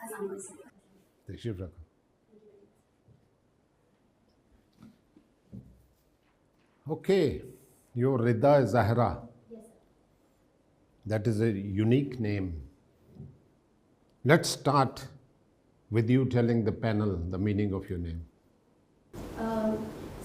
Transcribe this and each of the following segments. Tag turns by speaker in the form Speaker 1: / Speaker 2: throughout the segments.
Speaker 1: तशरीफ रखो. Okay, your Rida is Zahra.
Speaker 2: Yes, sir.
Speaker 1: That is a unique name. Let's start with you telling the panel the meaning of your name.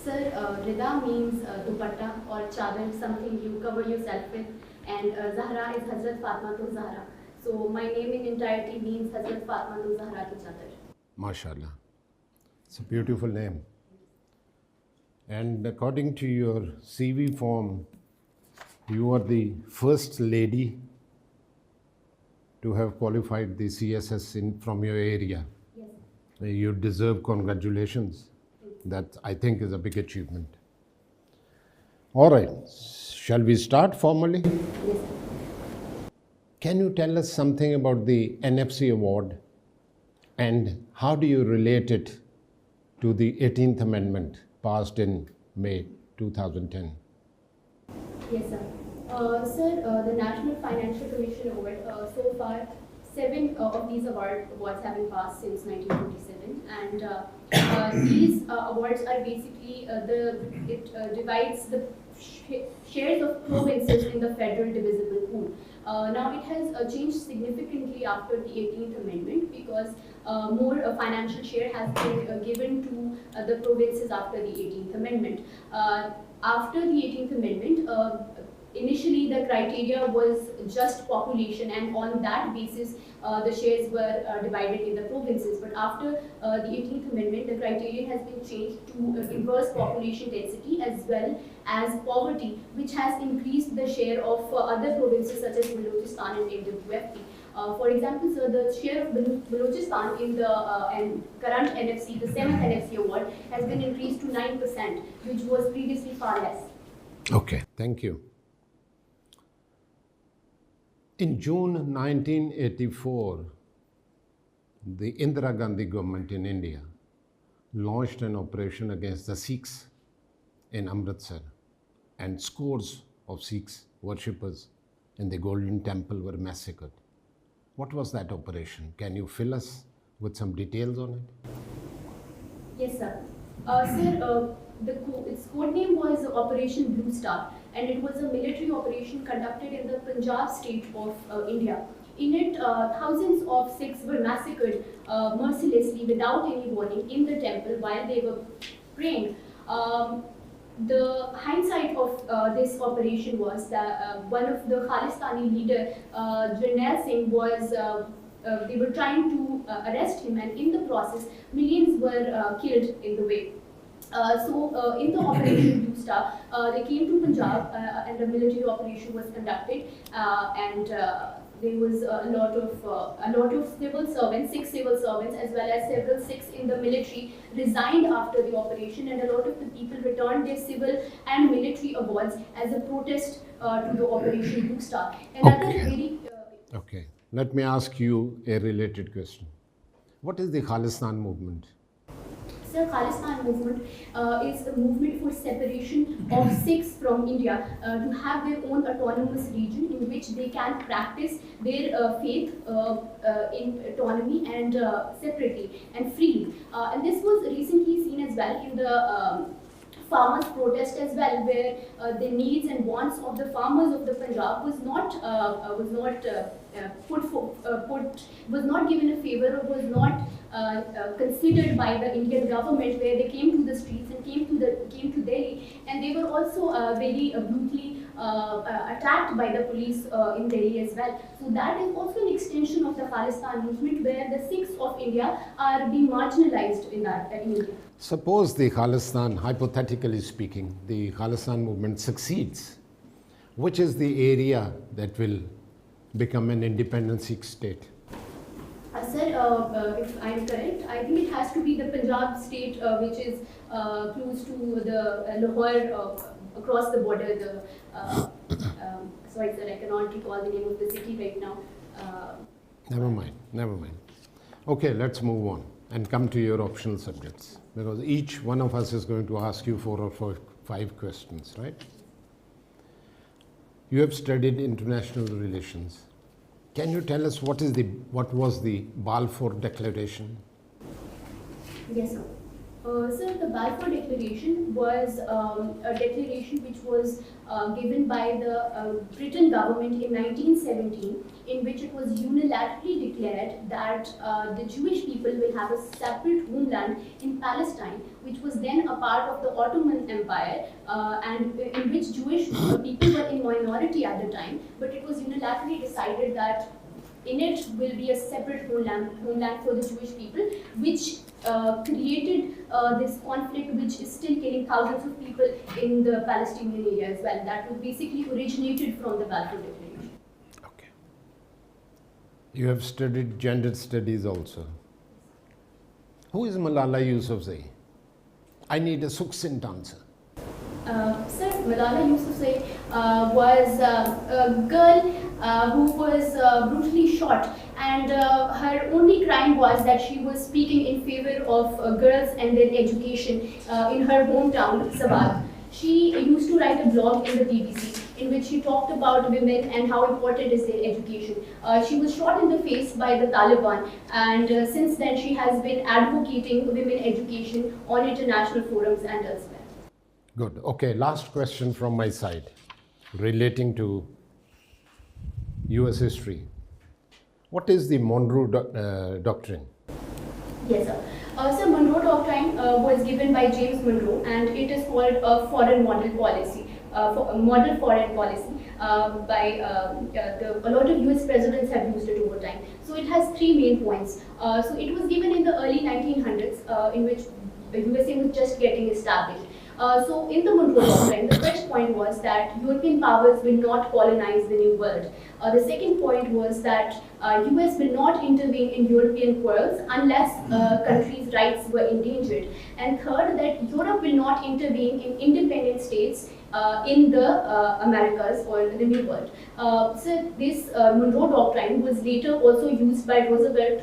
Speaker 2: Sir, Rida means dupatta or chadar, something you cover yourself with, and Zahra is Hazrat Fatma to Zahra. So my name in entirety means Hazrat Fatma to Zahra ki chadar.
Speaker 1: MashaAllah. It's a beautiful name. And according to your CV form, you are the first lady to have qualified the CSS from your area.
Speaker 2: Yes, sir.
Speaker 1: You deserve congratulations. That, I think, is a big achievement. All right, shall we start formally?
Speaker 2: Yes, sir.
Speaker 1: Can you tell us something about the NFC Award and how do you relate it to the 18th Amendment passed in May 2010?
Speaker 2: Yes, sir. Sir, the National Financial Commission Award, so far, 7 of these awards have been passed since 1947, and these awards are basically it divides the shares of provinces in the federal divisible pool. Now it has changed significantly after the 18th Amendment because more financial share has been given to the provinces after the 18th Amendment. After the 18th Amendment, initially the criteria was just population, and on that basis the shares were divided in the provinces. But after the 18th Amendment, the criterion has been changed to inverse population density as well as poverty, which has increased the share of other provinces such as Balochistan and NWFT. For example, sir, the share of Balochistan in the current NFC, the 7th NFC award, has been increased to 9%, which was previously far less.
Speaker 1: Okay, thank you. In June 1984, the Indira Gandhi government in India launched an operation against the Sikhs in Amritsar, and scores of Sikhs worshippers in the Golden Temple were massacred. What was that operation? Can you fill us with some details on it?
Speaker 2: Yes, sir. Sir, its code name was Operation Blue Star, and it was a military operation conducted in the Punjab state of India. In it, thousands of Sikhs were massacred mercilessly without any warning in the temple while they were praying. The hindsight of this operation was that one of the Khalistani leader, Jarnail Singh, was they were trying to arrest him, and in the process, millions were killed in the way. In the Operation Blue Star, they came to Punjab and a military operation was conducted, and there was a lot of civil servants, Sikh civil servants, as well as several Sikhs in the military resigned after the operation, and a lot of the people returned their civil and military awards as a protest to the Operation Blue Star. Another very
Speaker 1: Okay, let me ask you a related question. What is the Khalistan movement?
Speaker 2: Sir, Khalistan Movement is a movement for separation of Sikhs from India to have their own autonomous region in which they can practice their faith in autonomy and separately and freely. And this was recently seen as well in the farmers' protest as well, where the needs and wants of the farmers of the Punjab was not given a favor, or was not considered by the Indian government, where they came to the streets and came to Delhi, and they were also very brutally attacked by the police in Delhi as well. So that is also an extension of the Khalistan movement, where the Sikhs of India are being marginalized in India.
Speaker 1: Suppose the Khalistan, hypothetically speaking, the Khalistan movement succeeds. Which is the area that will become an independent Sikh state?
Speaker 2: Sir, if I am correct, I think it has to be the Punjab state, which is close to the Lahore, across the border. Sorry, sir, I cannot recall the name of the city right now.
Speaker 1: Never mind. Okay, let's move on and come to your optional subjects, because each one of us is going to ask you 4 or 5 questions, right? You have studied international relations. Can you tell us what was the Balfour Declaration?
Speaker 2: Yes, sir. Sir, the Balfour Declaration was a declaration which was given by the Britain government in 1917, in which it was unilaterally declared that the Jewish people will have a separate homeland in Palestine, which was then a part of the Ottoman Empire, and in which Jewish people were in minority at the time, but it was unilaterally decided that in it will be a separate homeland for the Jewish people, which created this conflict which is still killing thousands of people in the Palestinian area as well. That was basically originated from the Balfour Declaration.
Speaker 1: Okay. You have studied gender studies also. Who is Malala Yousafzai? I need a succinct answer.
Speaker 2: Sir, Malala Yousafzai was a girl who was brutally shot, and her only crime was that she was speaking in favor of girls and their education in her hometown, Sabah. She used to write a blog in the BBC in which she talked about women and how important is their education. She was shot in the face by the Taliban, and since then she has been advocating women education on international forums and elsewhere.
Speaker 1: Good. Okay, last question from my side relating to US history. What is the Monroe Doctrine?
Speaker 2: Yes, sir. So Monroe Doctrine was given by James Monroe, and it is called a foreign model policy, model foreign policy. A lot of US presidents have used it over time. So it has three main points. So it was given in the early 1900s, in which the USA was just getting established. So in the Monroe Doctrine, the first point was that European powers will not colonize the New World. The second point was that US will not intervene in European quarrels unless countries' rights were endangered. And third, that Europe will not intervene in independent states in the Americas or the New World. So this Monroe Doctrine was later also used by Roosevelt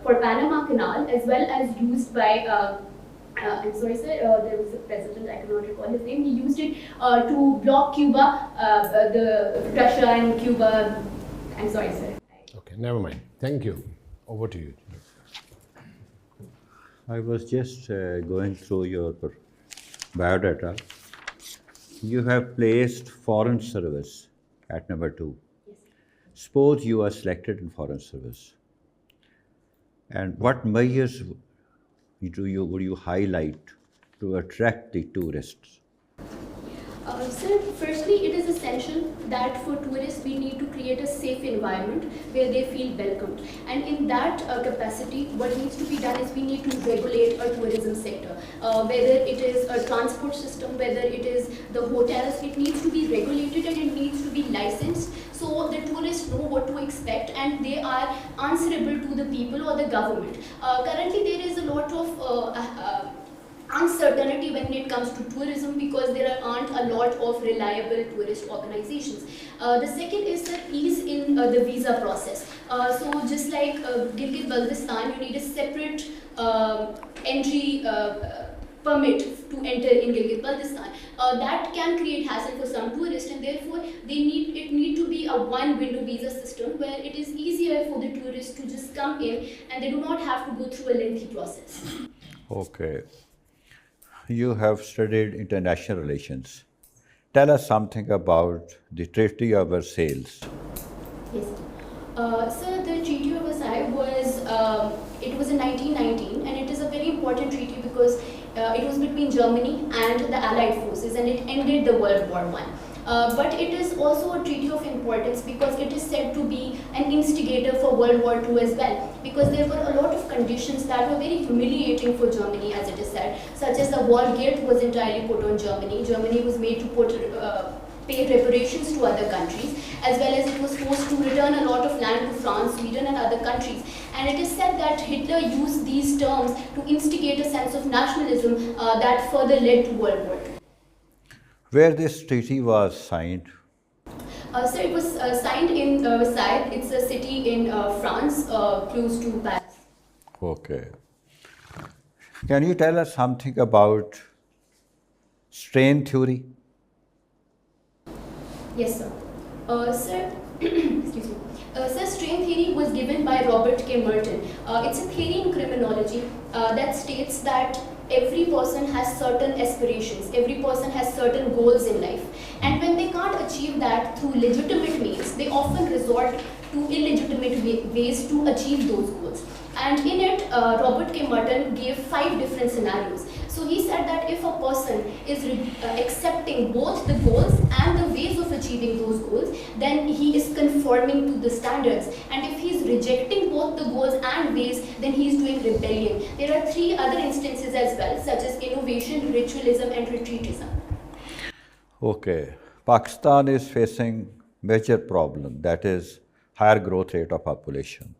Speaker 2: for Panama Canal, as well as used by I'm sorry, sir, there was a president, I cannot recall his name, he used it to block Cuba, Russia and Cuba. I'm sorry, sir.
Speaker 1: Okay, never mind. Thank you. Over to you.
Speaker 3: I was just going through your biodata. You have placed foreign service at number 2.
Speaker 2: Yes.
Speaker 3: Suppose you are selected in foreign service. And what measures would you highlight to attract the tourists?
Speaker 2: Sir, firstly, it is essential that for tourists we need to create a safe environment where they feel welcomed. And in that capacity, what needs to be done is we need to regulate our tourism sector. Whether it is a transport system, whether it is the hotels, it needs to be regulated and it needs to be licensed so the tourists know what to expect and they are answerable to the people or the government. Currently, there is a lot of uncertainty when it comes to tourism because there aren't a lot of reliable tourist organizations. The second is the ease in the visa process. So just like Gilgit-Baltistan, you need a separate entry permit to enter in Gilgit-Baltistan. That can create hassle for some tourists, and therefore it need to be a one-window visa system where it is easier for the tourists to just come in and they do not have to go through a lengthy process.
Speaker 3: Okay. You have studied international relations. Tell us something about the Treaty of Versailles.
Speaker 2: Yes. So the Treaty of Versailles was in 1919, and it is a very important treaty because it was between Germany and the Allied forces, and it ended the World War I. But it is also a treaty of importance because it is said to be an instigator for World War II as well, because there were a lot of conditions that were very humiliating for Germany, as it is said, such as the wall guilt was entirely put on Germany. Germany was made to pay reparations to other countries, as well as it was forced to return a lot of land to France, Sweden and other countries. And it is said that Hitler used these terms to instigate a sense of nationalism that further led to World War II.
Speaker 3: Where this treaty was signed?
Speaker 2: Sir, it was signed in Versailles. It's a city in France, close to Paris.
Speaker 3: Okay. Can you tell us something about strain theory?
Speaker 2: Yes, sir. Sir, excuse me. Sir, strain theory was given by Robert K. Merton. It's a theory in criminology that states that every person has certain aspirations, every person has certain goals in life. And when they can't achieve that through legitimate means, they often resort to illegitimate ways to achieve those goals. And in it, Robert K. Merton gave 5 different scenarios. So he said that if a person is accepting both the goals and the ways of achieving those goals, then he is conforming to the standards. And if he is rejecting both the goals and ways, then he is doing rebellion. There are 3 other instances as well, such as innovation, ritualism, and retreatism.
Speaker 3: Okay, Pakistan is facing major problem, that is higher growth rate of population.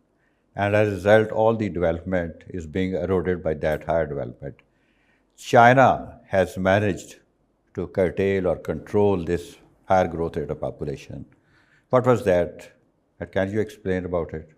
Speaker 3: And as a result, all the development is being eroded by that higher development. China has managed to curtail or control this higher growth rate of population. What was that? Can you explain about it?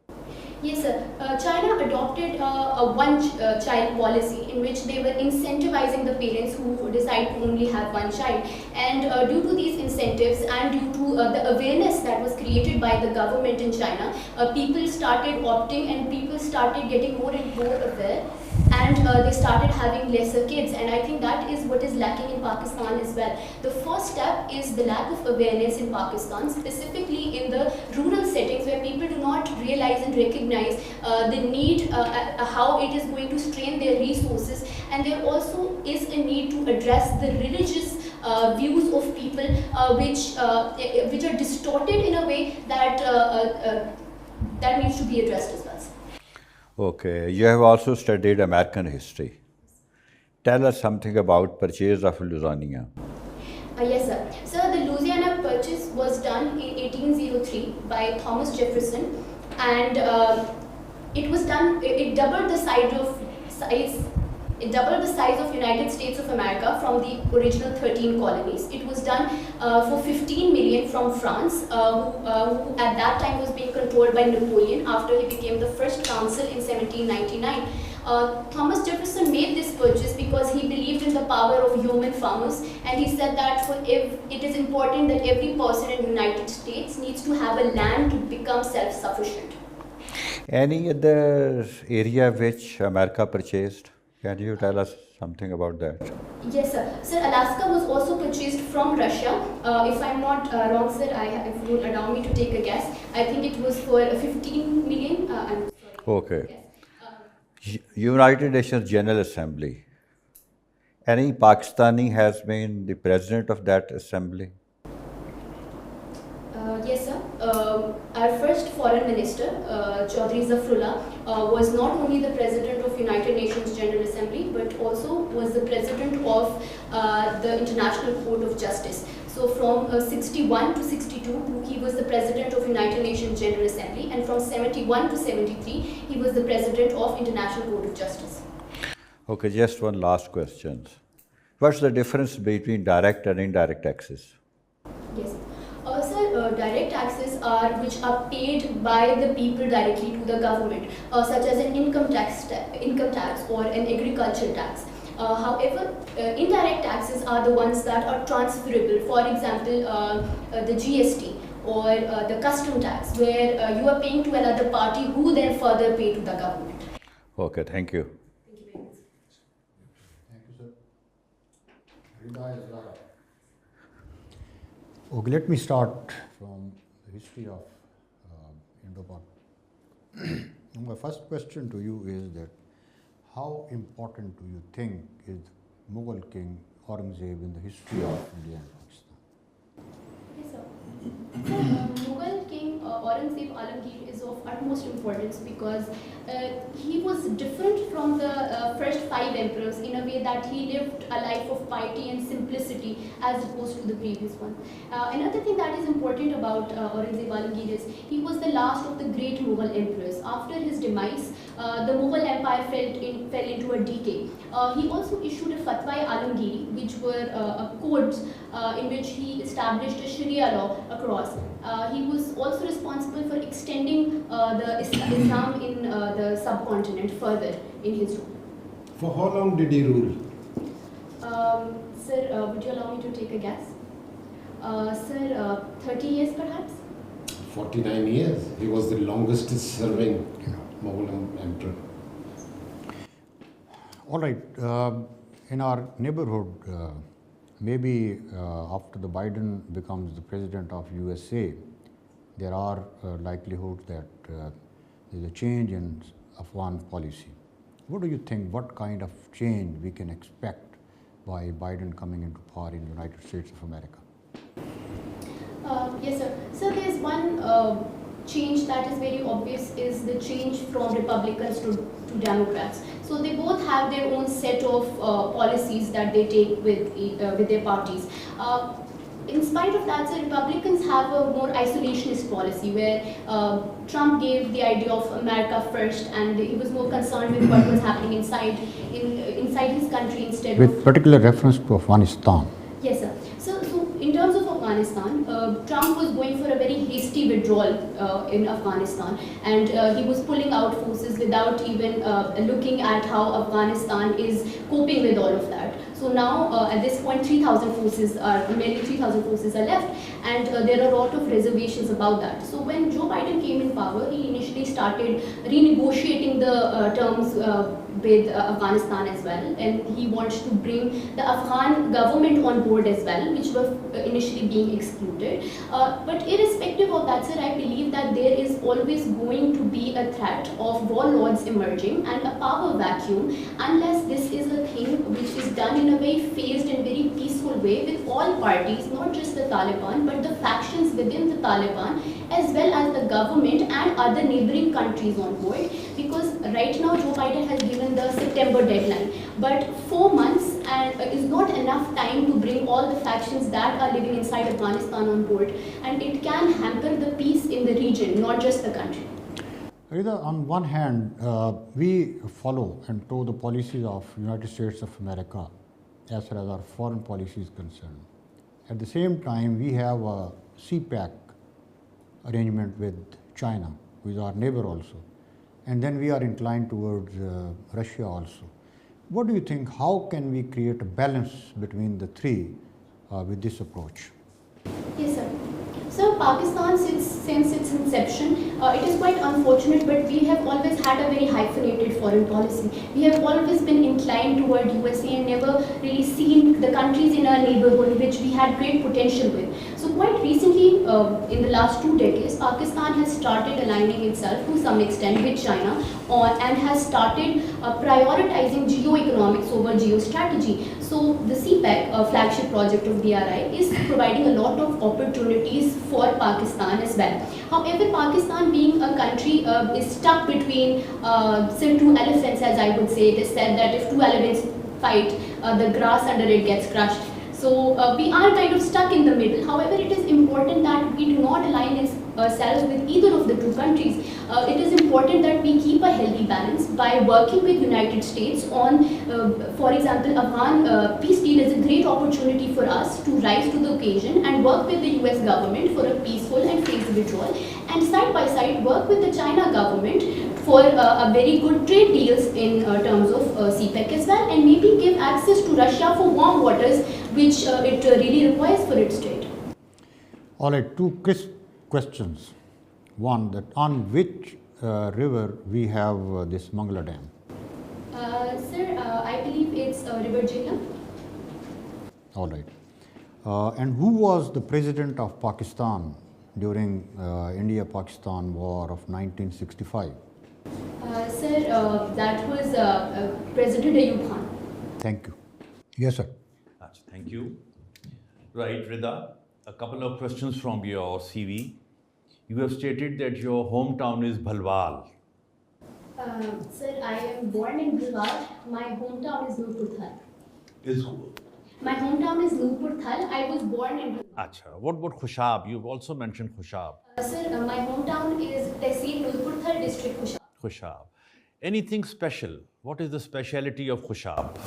Speaker 2: Yes, sir. China adopted a one-child policy in which they were incentivizing the parents who decide to only have one child. And due to these incentives and due to the awareness that was created by the government in China, people started opting and people started getting more and more aware. And they started having lesser kids, and I think that is what is lacking in Pakistan as well. The first step is the lack of awareness in Pakistan, specifically in the rural settings where people do not realize and recognize the need, how it is going to strain their resources, and there also is a need to address the religious views of people which are distorted in a way that that needs to be addressed as well.
Speaker 3: Okay, you have also studied American history. Tell us something about purchase of Louisiana.
Speaker 2: Yes, sir. Sir, the Louisiana Purchase was done in 1803 by Thomas Jefferson, and it was done. It doubled the size of United States of America from the original 13 colonies. It was done for 15 million from France, who at that time was being controlled by Napoleon after he became the first consul in 1799. Thomas Jefferson made this purchase because he believed in the power of yeoman farmers, and he said that it is important that every person in the United States needs to have a land to become self-sufficient.
Speaker 3: Any other area which America purchased? Can you tell us something about that?
Speaker 2: Yes, sir. Sir, Alaska was also purchased from Russia. If I'm not wrong, sir, if you will allow me to take a guess, I think it was for 15 million. I'm sorry.
Speaker 3: Okay. Yes. United Nations General Assembly. Any Pakistani has been the president of that assembly?
Speaker 2: Yes, sir. Our first foreign minister, Chaudhry Zafrullah, was not only the president of United Nations General Assembly, but also was the president of the International Court of Justice. So from 61 to 62, he was the president of United Nations General Assembly, and from 71 to 73, he was the president of International Court of Justice.
Speaker 3: Okay, just one last question. What's the difference between direct and indirect taxes?
Speaker 2: Yes. Sir, direct taxes are which are paid by the people directly to the government, such as an income tax or an agricultural tax. However, indirect taxes are the ones that are transferable. For example, the GST or the custom tax, where you are paying to another party who then further pay to the government.
Speaker 3: Okay, thank you.
Speaker 2: Thank you very much.
Speaker 1: Thank you, sir. Rida is Zahra.
Speaker 4: Okay, let me start from the history of Indo-Pak. My first question to you is that how important do you think is Mughal King Aurangzeb in the history of India and Pakistan?
Speaker 2: Yes, sir. So, Mughal King Aurangzeb Alamgir is of utmost importance because he was different from the first 5 emperors in a way that he lived a life of piety and simplicity as opposed to the previous one. Another thing that is important about Aurangzeb Alamgir is he was the last of the great Mughal emperors. After his demise, the Mughal Empire fell into a decay. He also issued a Fatwa-e-Alamgiri, which were codes in which he established a Sharia law across. He was also responsible for extending the Islam in the subcontinent further in his rule.
Speaker 1: For how long did he rule?
Speaker 2: Sir, would you allow me to take a guess? Sir, 30 years perhaps?
Speaker 1: 49 years. He was the longest serving Mughal emperor.
Speaker 4: All right. In our neighborhood, maybe after the Biden becomes the president of USA, there are likelihoods that there's a change in Afghan policy. What do you think? What kind of change we can expect by Biden coming into power in the United States of America?
Speaker 2: Yes, sir. So there's one change that is very obvious is the change from Republicans to Democrats. So they both have their own set of policies that they take with their parties. In spite of that, so Republicans have a more isolationist policy where Trump gave the idea of America first, and he was more concerned with what was happening inside his country instead of...
Speaker 4: With particular reference to Afghanistan.
Speaker 2: Yes, sir. So in terms of Afghanistan, Trump was going for a very hasty withdrawal in Afghanistan, and he was pulling out forces without even looking at how Afghanistan is coping with all of that. So now, at this point, nearly 3,000 forces are left, and there are a lot of reservations about that. So when Joe Biden came in power, he initially started renegotiating the terms with Afghanistan as well, and he wants to bring the Afghan government on board as well, which were initially being excluded. But irrespective of that, sir, I believe that there is always going to be a threat of warlords emerging and a power vacuum unless this is a thing which is done in a very phased and very peaceful way with all parties, not just the Taliban, but the factions within the Taliban, as well as the government and other neighboring countries on board. Because right now Joe Biden has given the September deadline, but 4 months is not enough time to bring all the factions that are living inside Afghanistan on board, and it can hamper the peace in the region, not just the country.
Speaker 4: Rida, on one hand, we follow and toe the policies of United States of America as far as our foreign policy is concerned. At the same time, we have a CPAC arrangement with China, who is our neighbor also. And then we are inclined towards Russia also. What do you think? How can we create a balance between the three with this approach?
Speaker 2: Yes, sir. So Pakistan, since its inception, it is quite unfortunate, but we have always had a very hyphenated foreign policy. We have always been inclined toward USA and never really seen the countries in our neighborhood which we had great potential with. So quite recently, in the last 2 decades, Pakistan has started aligning itself to some extent with China and has started prioritizing geoeconomics over geostrategy. So the CPAC, flagship project of BRI, is providing a lot of opportunities for Pakistan as well. However, Pakistan being a country is stuck between say 2 elephants, as I would say. It is said that if 2 elephants fight, the grass under it gets crushed. So we are kind of stuck in the middle. However, it is important that we do not align ourselves with either of the 2 countries. It is important that we keep a healthy balance by working with United States on, for example, Afghan peace deal is a great opportunity for us to rise to the occasion and work with the US government for a peaceful and phased withdrawal, and side by side work with the China government for a very good trade deals in terms of CPAC as well, and maybe give access to Russia for warm waters, which it really requires for its trade.
Speaker 4: All right, 2 crisp questions. One, that on which river we have this Mangala Dam?
Speaker 2: Sir, I believe it's River Jhelum.
Speaker 4: All right. And who was the president of Pakistan during India-Pakistan War of 1965?
Speaker 2: Sir, that was President Ayub Khan.
Speaker 4: Thank you. Yes, sir.
Speaker 5: Thank you. Right, Rida, a couple of questions from your CV. You have stated that your hometown is Bhalwal.
Speaker 2: Sir, I am born in Bhalwal. My hometown is Nurpur Thal.
Speaker 5: Is
Speaker 2: My hometown is Nurpur Thal. I was born in Bhalwal.
Speaker 5: Acha. What about Khushab? You've also mentioned Khushab.
Speaker 2: Sir, my hometown is Tehsil Nurpur Thal district, Khushab.
Speaker 5: Khushab. Anything special? What is the speciality of Khushab?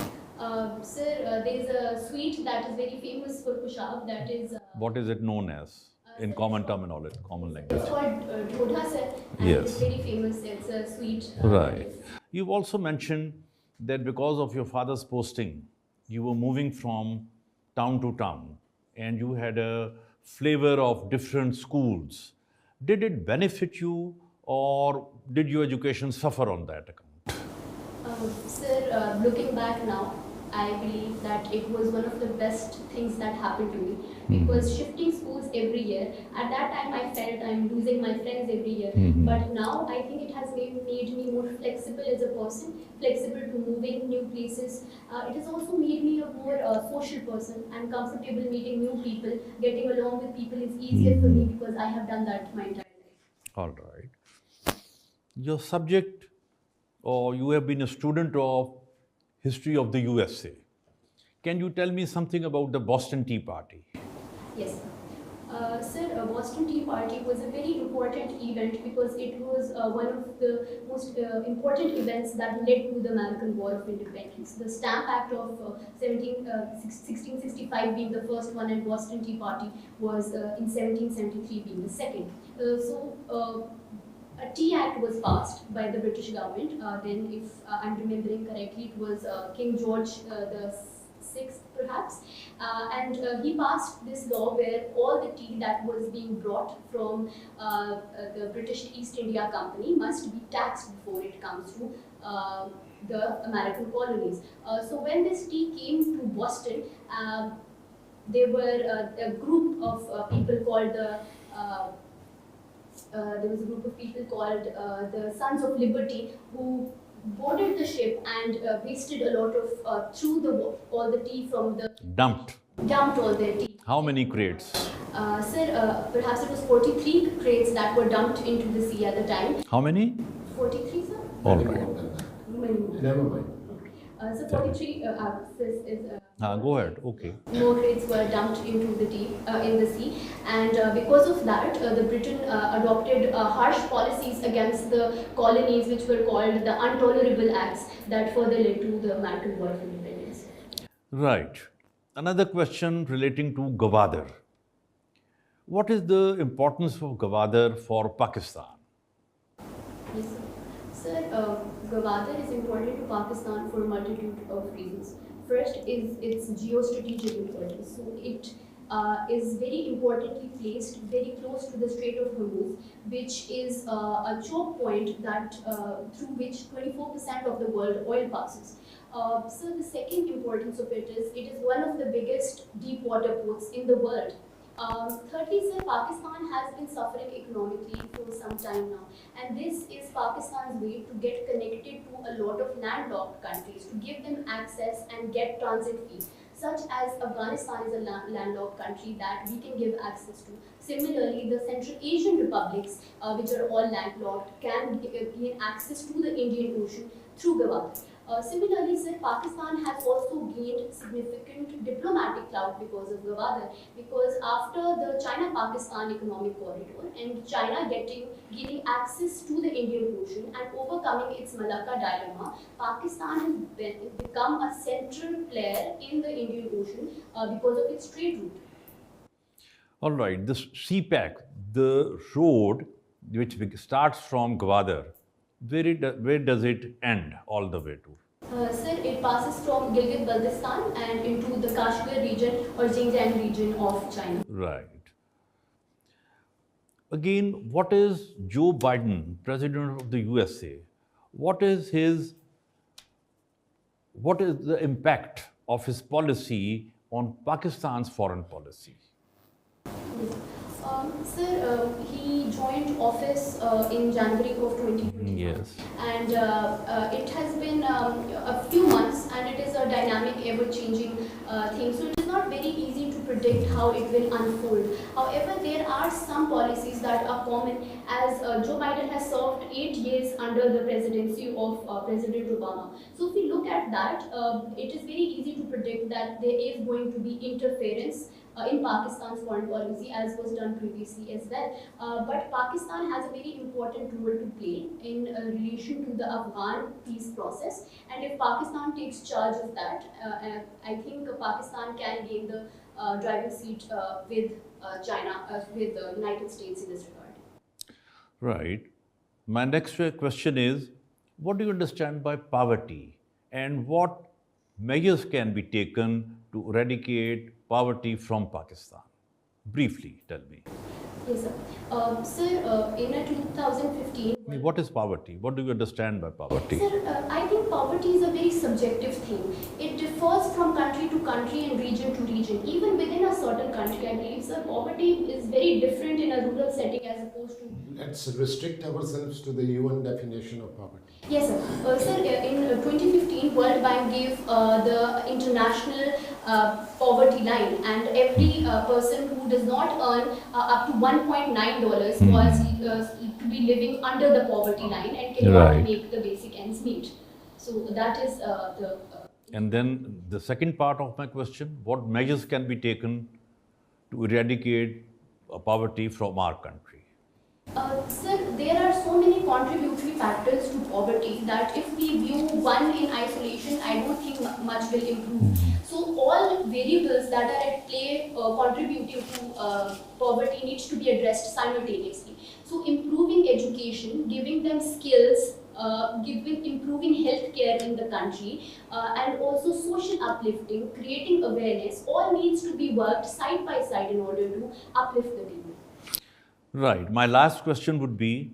Speaker 2: Sir, there is a sweet that is very famous for Khushab. That is.
Speaker 5: What is it known as in common terminology, common language?
Speaker 2: It's called Dhodha, sir. And
Speaker 5: Yes.
Speaker 2: it's very famous. It's a sweet.
Speaker 5: Right. You've also mentioned that because of your father's posting, you were moving from town to town and you had a flavor of different schools. Did it benefit you, or did your education suffer on that account?
Speaker 2: Sir, looking back now, I believe that it was one of the best things that happened to me because shifting schools every year, at that time I felt I'm losing my friends every year. But now I think it has made me more flexible as a person, flexible to moving new places. It has also made me a more social person. I'm comfortable meeting new people, getting along with people is easier for me because I have done that my entire life.
Speaker 5: All right. Your subject, or you have been a student of history of the USA. Can you tell me something about the Boston Tea Party?
Speaker 2: Yes, sir. Sir, Boston Tea Party was a very important event because it was one of the most important events that led to the American War of Independence. The Stamp Act of 1665 being the first one, and Boston Tea Party was in 1773 being the second. A Tea Act was passed by the British government. Then, if I'm remembering correctly, it was King George the Sixth, perhaps, and he passed this law where all the tea that was being brought from the British East India Company must be taxed before it comes to the American colonies. So when this tea came to Boston, there were a group of people called there was a group of people called the Sons of Liberty who boarded the ship and wasted a lot of all the tea from the
Speaker 5: Dumped.
Speaker 2: dumped all their tea.
Speaker 5: How many crates?
Speaker 2: Sir, perhaps it was 43 crates that were dumped into the sea at the time.
Speaker 5: How many?
Speaker 2: 43, sir?
Speaker 5: All
Speaker 1: Many
Speaker 5: right.
Speaker 1: more than that.
Speaker 2: Many more.
Speaker 1: Never mind.
Speaker 2: So 43 is
Speaker 5: Go ahead. Okay.
Speaker 2: more crates were dumped into the in the sea, and because of that, the Britain adopted harsh policies against the colonies, which were called the Intolerable Acts, that further led to the American War of Independence.
Speaker 5: Right. Another question relating to Gwadar. What is the importance of Gwadar for Pakistan?
Speaker 2: Yes, sir. Sir, Gwadar is important to Pakistan for a multitude of reasons. First is its geostrategic importance. So it is very importantly placed very close to the Strait of Hormuz, which is a choke point that through which 24% of the world oil passes. So the second importance of it is one of the biggest deep water ports in the world. Thirdly, sir, Pakistan has been suffering economically for some time now, and this is Pakistan's way to get connected to a lot of landlocked countries, to give them access and get transit fees, such as Afghanistan is a landlocked country that we can give access to. Similarly, the Central Asian republics, which are all landlocked, can gain access to the Indian Ocean through Gwadar. Similarly, sir, Pakistan has also gained significant diplomatic clout because of Gwadar. Because after the China-Pakistan economic corridor and China gaining access to the Indian Ocean and overcoming its Malacca dilemma, Pakistan has become a central player in the Indian Ocean because of its trade route.
Speaker 5: All right. This CPAC, the road which starts from Gwadar, where does it end all the way to?
Speaker 2: Sir, it passes from Gilgit-Baltistan and into the Kashmir region or Xinjiang region of China.
Speaker 5: Right. Again, what is Joe Biden, President of the USA? What is the impact of his policy on Pakistan's foreign policy?
Speaker 2: Sir, he joined office in January of 2020.
Speaker 5: Yes.
Speaker 2: And it has been a few months, and it is a dynamic, ever-changing thing. So it is not very easy to predict how it will unfold. However, there are some policies that are common, as Joe Biden has served 8 years under the presidency of President Obama. So if we look at that, it is very easy to predict that there is going to be interference in Pakistan's foreign policy, as was done previously as well. But Pakistan has a very important role to play in relation to the Afghan peace process. And if Pakistan takes charge of that, I think Pakistan can gain the driving seat with China, with the United States in this regard.
Speaker 5: Right. My next question is, what do you understand by poverty, and what measures can be taken to eradicate poverty from Pakistan? Briefly, tell me.
Speaker 2: Yes, sir. Sir, in a 2015.
Speaker 5: I mean, what is poverty? What do you understand by poverty?
Speaker 2: Sir, I think poverty is a very subjective thing. It differs from country to country and region to region. Even within a certain country, I believe, sir, poverty is very different in a rural setting as opposed to.
Speaker 1: Let's restrict ourselves to the UN definition of poverty.
Speaker 2: Yes, sir. Sir, in 2015, World Bank gave the international poverty line, and every person who does not earn up to $1.9 was to be living under the poverty line and cannot
Speaker 5: Right.
Speaker 2: make the basic ends meet. So that is the.
Speaker 5: And then the second part of my question, what measures can be taken to eradicate poverty from our country?
Speaker 2: Sir, there are so many contributory factors to poverty that if we view one in isolation, I don't think much will improve. So all variables that are at play contributing to poverty needs to be addressed simultaneously. So improving education, giving them skills, improving healthcare in the country, and also social uplifting, creating awareness, all needs to be worked side by side in order to uplift the people.
Speaker 5: Right. My last question would be,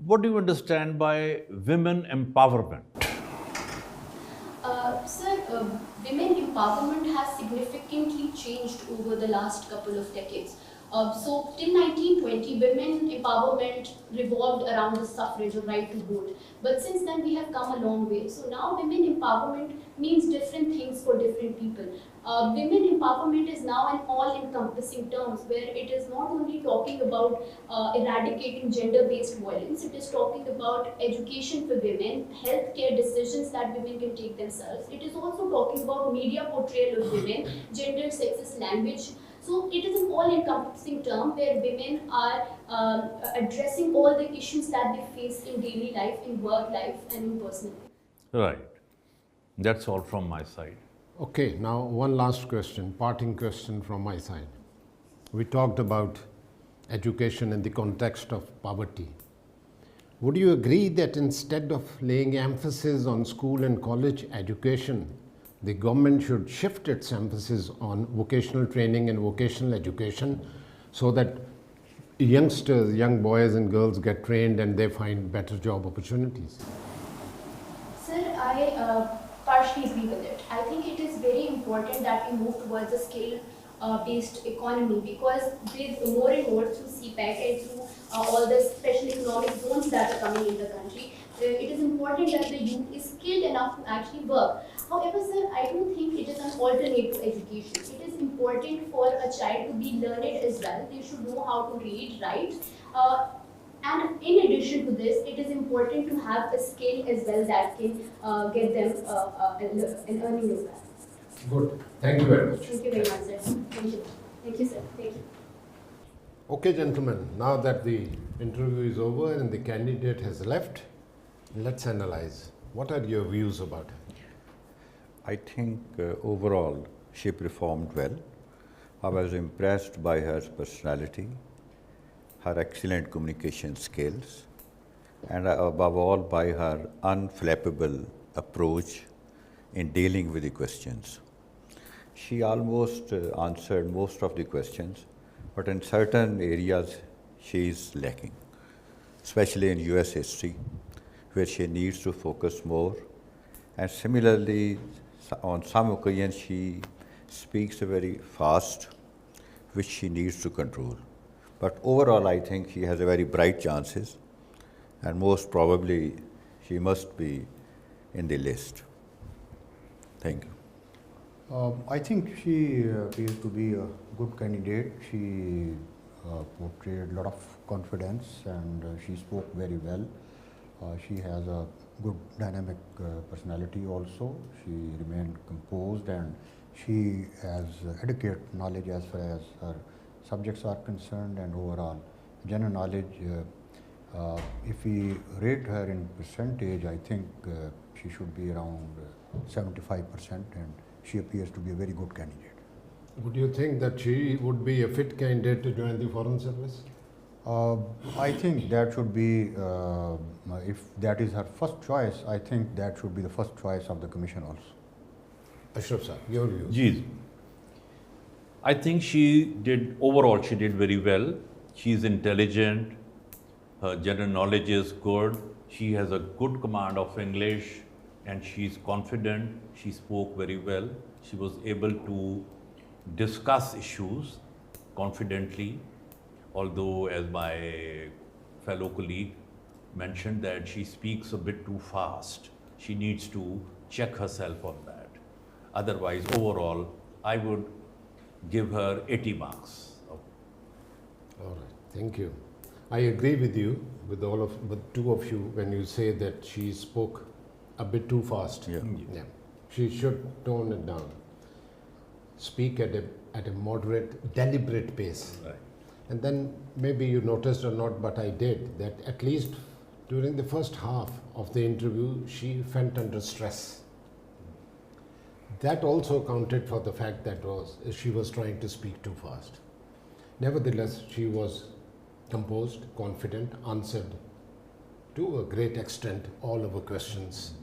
Speaker 5: what do you understand by women empowerment?
Speaker 2: Sir, women empowerment has significantly changed over the last couple of decades. So till 1920, women empowerment revolved around the suffrage or right to vote. But since then, we have come a long way. So now women empowerment means different things for different people. Women empowerment is now an all-encompassing term where it is not only talking about eradicating gender-based violence, it is talking about education for women, healthcare decisions that women can take themselves. It is also talking about media portrayal of women, gender, sexist language. So it is an all-encompassing term where women are addressing all the issues that they face in daily life, in work life, and in personal life.
Speaker 5: Right. That's all from my side.
Speaker 1: Okay, now one last question, parting question from my side. We talked about education in the context of poverty. Would you agree that instead of laying emphasis on school and college education, the government should shift its emphasis on vocational training and vocational education so that youngsters, young boys and girls get trained and they find better job opportunities?
Speaker 2: Sir, I partially agree with it. I think it is very important that we move towards a scale-based economy because with more and more through CPAC and through all the special economic zones that are coming in the country, it is important that the youth is skilled enough to actually work. However, sir, I don't think it is an alternate to education. It is important for a child to be learned as well. They should know how to read, write. And in addition to this, it is important to have a skill as well that can get them an earning as well.
Speaker 1: Good. Thank you very much.
Speaker 2: Thank you very much, sir. Thank you. Thank you, sir. Thank you.
Speaker 1: Okay, gentlemen, now that the interview is over and the candidate has left, let's analyze. What are your views about her?
Speaker 3: I think overall she performed well. I was impressed by her personality, her excellent communication skills, and above all by her unflappable approach in dealing with the questions. She almost answered most of the questions, but in certain areas she is lacking, especially in US history, where she needs to focus more. And similarly, on some occasions she speaks very fast, which she needs to control. But overall, I think she has a very bright chances, and most probably she must be in the list. Thank you.
Speaker 4: I think she appears to be a good candidate. She portrayed a lot of confidence and she spoke very well. She has a good dynamic personality also. She remained composed and she has adequate knowledge as far as her subjects are concerned and overall general knowledge. If we rate her in percentage, I think she should be around 75% and she appears to be a very good candidate.
Speaker 1: Would you think that she would be a fit candidate to join the Foreign Service?
Speaker 4: I think that should be, if that is her first choice, I think that should be the first choice of the Commission also.
Speaker 1: Ashraf sir, your views?
Speaker 5: Jeez. I think overall she did very well. She is intelligent, her general knowledge is good, she has a good command of English, and she is confident, she spoke very well, she was able to discuss issues confidently, although as my fellow colleague mentioned that she speaks a bit too fast. She needs to check herself on that. Otherwise, overall, I would give her 80 marks.
Speaker 1: All right, thank you. I agree with you, with two of you, when you say that she spoke a bit too fast.
Speaker 3: Yeah.
Speaker 1: Yeah. She should tone it down. Speak at a moderate, deliberate pace.
Speaker 5: Right.
Speaker 1: And then maybe you noticed or not, but I did, that at least during the first half of the interview, she felt under stress. That also counted for the fact that she was trying to speak too fast. Nevertheless, she was composed, confident, answered to a great extent all of her questions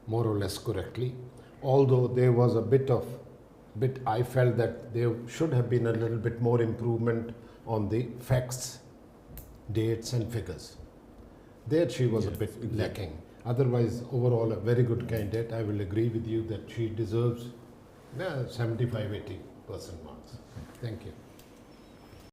Speaker 1: more or less correctly. Although there was I felt that there should have been a little bit more improvement on the facts, dates and figures. There she was a bit lacking. Otherwise, overall, a very good candidate. I will agree with you that she deserves 75-80% marks. Thank you.